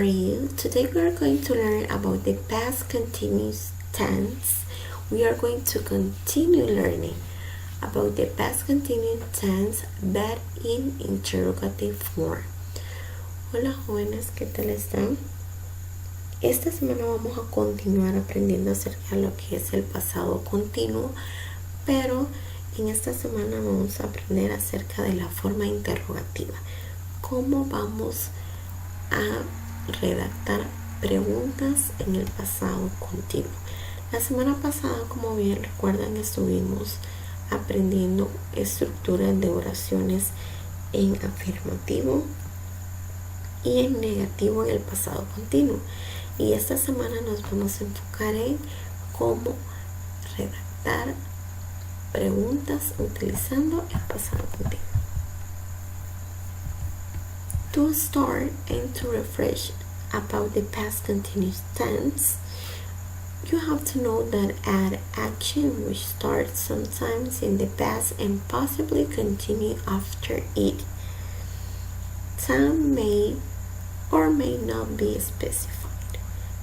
are you? Today we are going to learn about the past continuous tense. We are going to continue learning about the past continuous tense but in interrogative form. Hola jóvenes, ¿qué tal están? Esta semana vamos a continuar aprendiendo acerca de lo que es el pasado continuo, pero en esta semana vamos a aprender acerca de la forma interrogativa. ¿Cómo vamos a redactar preguntas en el pasado continuo? La semana pasada, como bien recuerdan, estuvimos aprendiendo estructuras de oraciones en afirmativo y en negativo en el pasado continuo. Y esta semana nos vamos a enfocar en cómo redactar preguntas utilizando el pasado continuo. To start and to refresh about the past continuous tense, you have to know that add action which starts sometimes in the past and possibly continue after it. Time may or may not be specified.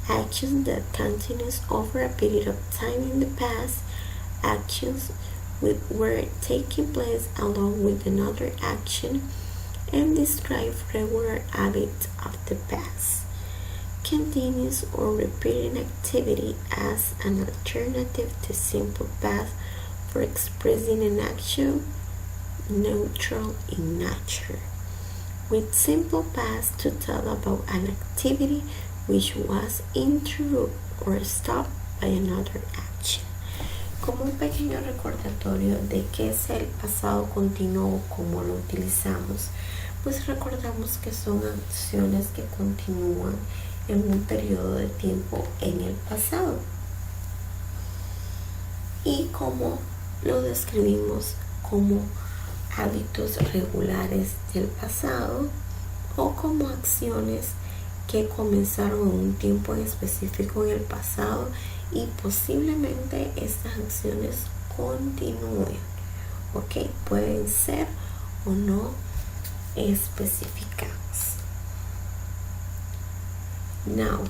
Actions that continues over a period of time in the past, actions which were taking place along with another action, and describe regular habits of the past. Continuous or repeating activity as an alternative to simple past for expressing an action neutral in nature. With simple past to tell about an activity which was interrupted or stopped by another action. Como un pequeño recordatorio de qué es el pasado continuo, cómo lo utilizamos, pues recordamos que son acciones que continúan en un periodo de tiempo en el pasado. Y cómo lo describimos como hábitos regulares del pasado o como acciones que comenzaron en un tiempo en específico en el pasado y posiblemente estas acciones continúen. Ok, pueden ser o no especificadas. Now,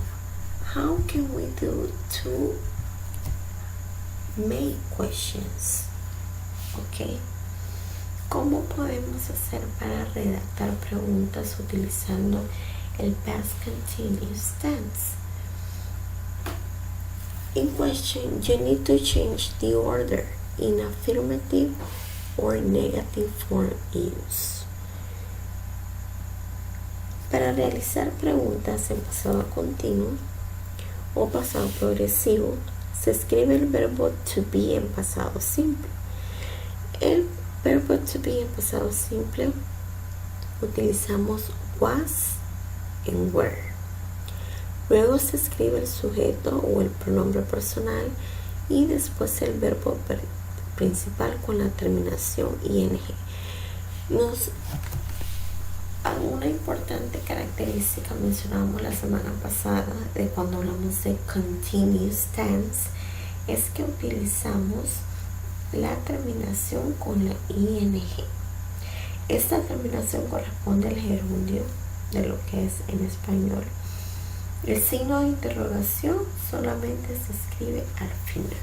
how can we do to make questions? Ok, ¿cómo podemos hacer para redactar preguntas utilizando el past continuous tense? In question, you need to change the order in affirmative or negative form use. Para realizar preguntas en pasado continuo o pasado progresivo, se escribe el verbo to be en pasado simple. El verbo to be en pasado simple utilizamos was and were. Luego se escribe el sujeto o el pronombre personal y después el verbo principal con la terminación ing. Una importante característica mencionamos la semana pasada de cuando hablamos de continuous tense es que utilizamos la terminación con la ing. Esta terminación corresponde al gerundio de lo que es en español. El signo de interrogación solamente se escribe al final.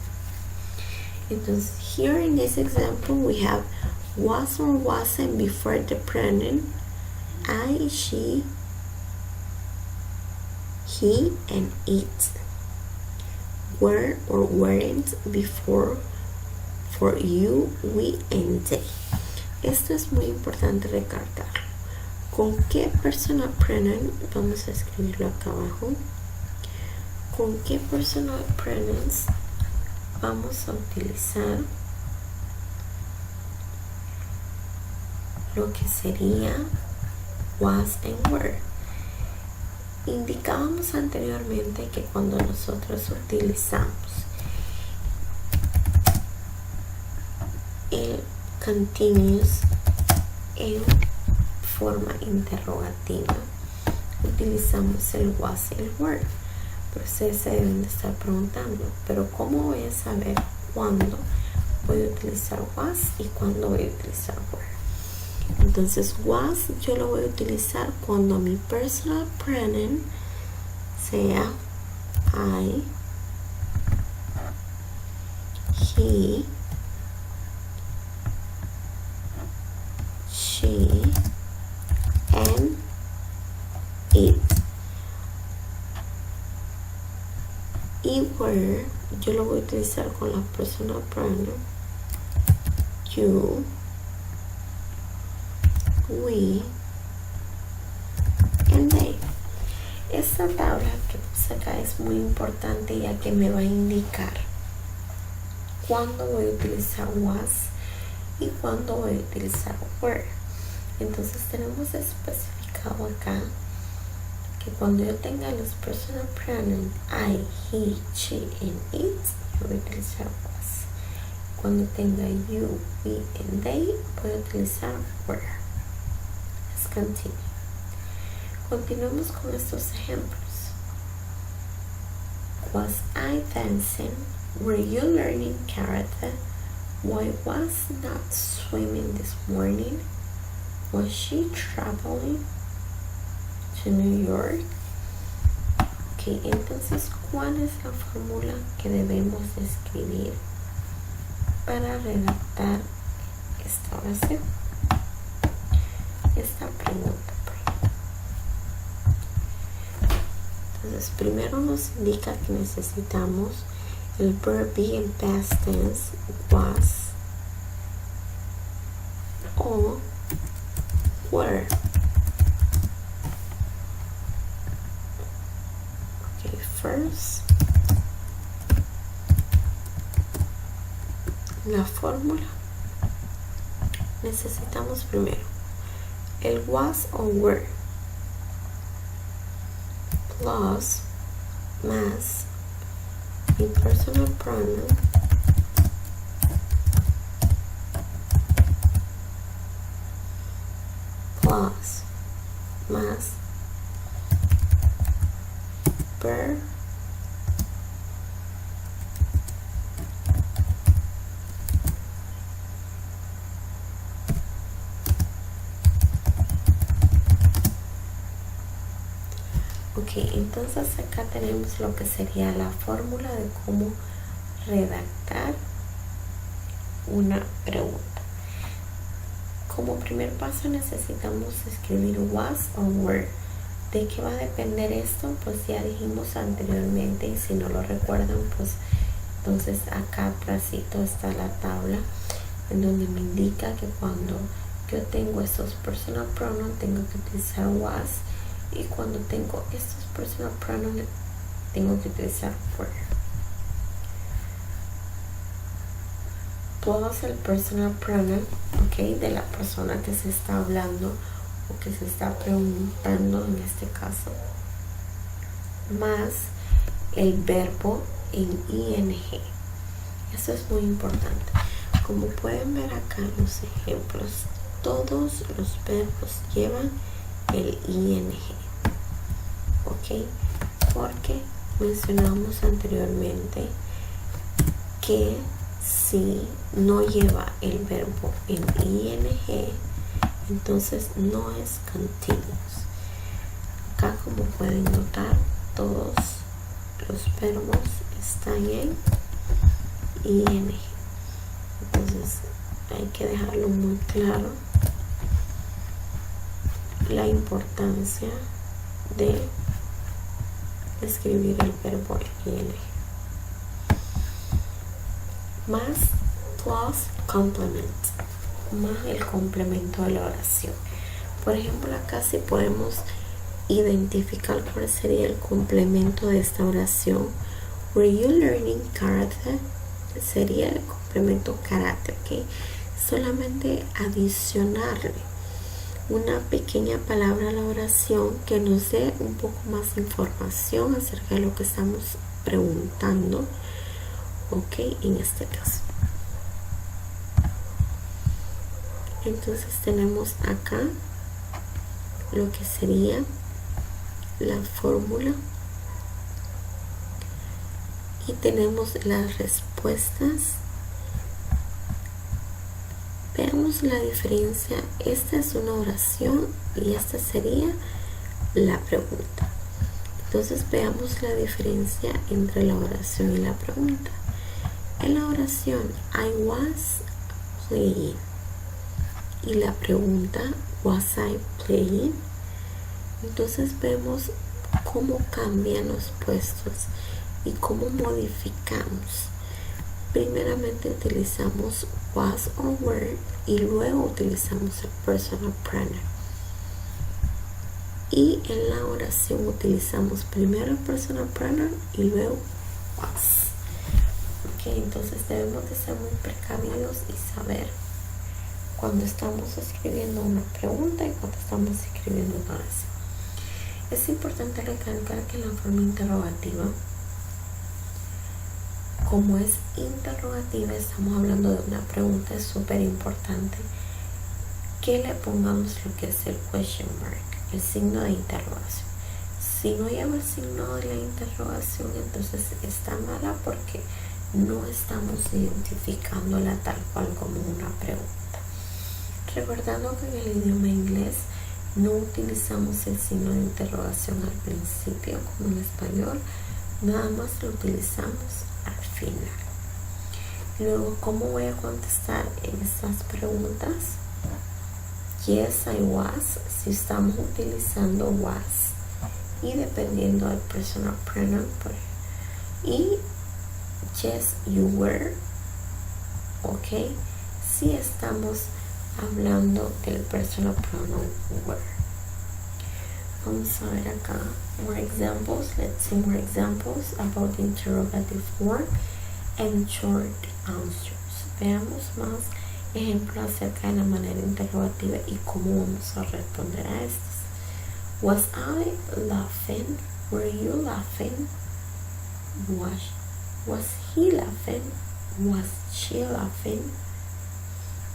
Entonces, here in this example we have was or wasn't before the pronoun I, she, he, and it. Were or weren't before for you, we, and they. Esto es muy importante recalcarlo. ¿Con qué personal pronoun? Vamos a escribirlo acá abajo. ¿Con qué personal pronouns vamos a utilizar lo que sería was and were? Indicábamos anteriormente que cuando nosotros utilizamos el continuous en forma interrogativa, utilizamos el was y el were. Pero ustedes se deben de estar preguntando, pero ¿cómo voy a saber cuándo voy a utilizar was y cuándo voy a utilizar were? Entonces was yo lo voy a utilizar cuando mi personal pronoun sea I, he, she, and it. Y where yo lo voy a utilizar con la personal pronoun you, we, and they. Esta tabla que puse acá es muy importante, ya que me va a indicar cuándo voy a utilizar was y cuándo voy a utilizar were. Entonces tenemos especificado acá que cuando yo tenga los personal pronouns I, he, she, and it, yo voy a utilizar was. Cuando tenga you, we, and they, voy a utilizar were. Let's continue. Continuamos con estos ejemplos. Was I dancing? Were you learning karate? Why was not swimming this morning? Was she traveling to New York? Ok, entonces, ¿cuál es la fórmula que debemos de escribir para redactar esta oración? Esta pregunta. Entonces, primero nos indica que necesitamos el verb be en past tense, was o were. Okay, first, la fórmula. Necesitamos primero el was o were plus más mi personal pronoun plus más verb Ok, entonces acá tenemos lo que sería la fórmula de cómo redactar una pregunta. Como primer paso necesitamos escribir was o were. ¿De qué va a depender esto? Pues ya dijimos anteriormente, y si no lo recuerdan, pues entonces acá atrásito está la tabla en donde me indica que cuando yo tengo estos personal pronouns tengo que utilizar was, y cuando tengo estos personal pronouns tengo que utilizar were. Plus el personal pronoun, ok, de la persona que se está hablando o que se está preguntando en este caso, más el verbo en ing. Eso es muy importante. Como pueden ver acá en los ejemplos, todos los verbos llevan el ing, ok, porque mencionamos anteriormente que si no lleva el verbo en ing, entonces no es continuous. Acá, como pueden notar, todos los verbos están en ing. Entonces hay que dejarlo muy claro la importancia de escribir el verbo en ing. Más plus complement, más el complemento de la oración. Por ejemplo, acá sí podemos identificar cuál sería el complemento de esta oración. Were you learning karate? Sería el complemento karate, ¿ok? Solamente adicionarle una pequeña palabra a la oración que nos dé un poco más de información acerca de lo que estamos preguntando, ok, en este caso. Entonces tenemos acá lo que sería la fórmula y tenemos las respuestas. Veamos la diferencia. Esta es una oración y esta sería la pregunta. Entonces veamos la diferencia entre la oración y la pregunta. En la oración, I was playing. Y la pregunta, was I playing? Entonces vemos cómo cambian los puestos y cómo modificamos. Primeramente utilizamos was or were y luego utilizamos el personal pronoun. Y en la oración utilizamos primero el personal pronoun y luego was. Ok, entonces debemos de ser muy precavidos y saber cuando estamos escribiendo una pregunta y cuando estamos escribiendo una oración. Es importante recalcar que la forma interrogativa, como es interrogativa, estamos hablando de una pregunta, es súper importante que le pongamos lo que es el question mark, el signo de interrogación. Si no lleva el signo de la interrogación, entonces está mala porque no estamos identificándola tal cual como una pregunta. Recordando que en el idioma inglés no utilizamos el signo de interrogación al principio como en español, nada más lo utilizamos al final. Luego, ¿cómo voy a contestar en estas preguntas? Yes, I was, si estamos utilizando was, y dependiendo del personal pronoun, y yes, you were, ok, si estamos hablando del personal pronoun were. Vamos a ver acá more examples. Let's see more examples about the interrogative form and short answers. Veamos más ejemplos acerca de la manera interrogativa y cómo vamos a responder a estos. Was I laughing? Were you laughing? Was he laughing? Was she laughing?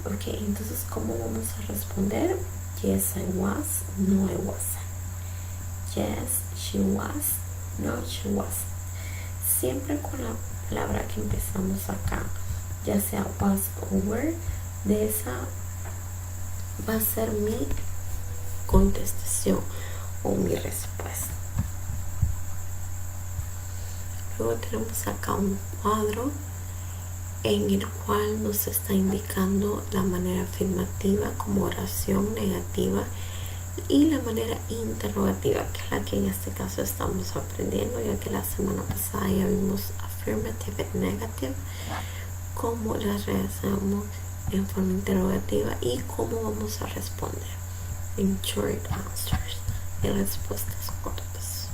Ok, entonces ¿cómo vamos a responder? Yes, I was. No, I wasn't. Yes, she was. No, she wasn't. Siempre con la palabra que empezamos acá, ya sea was o were, de esa va a ser mi contestación o mi respuesta. Luego tenemos acá un cuadro en el cual nos está indicando la manera afirmativa como oración, negativa, y la manera interrogativa, que es la que en este caso estamos aprendiendo, ya que la semana pasada ya vimos affirmative y negative, cómo las realizamos en forma interrogativa y cómo vamos a responder en short answers, en respuestas cortas.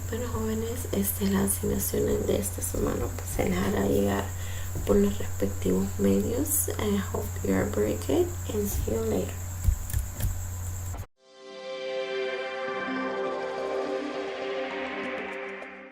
Bueno, jóvenes, las asignaciones de esta semana pues se les hará llegar por los respectivos medios. I hope you are very good and see you later.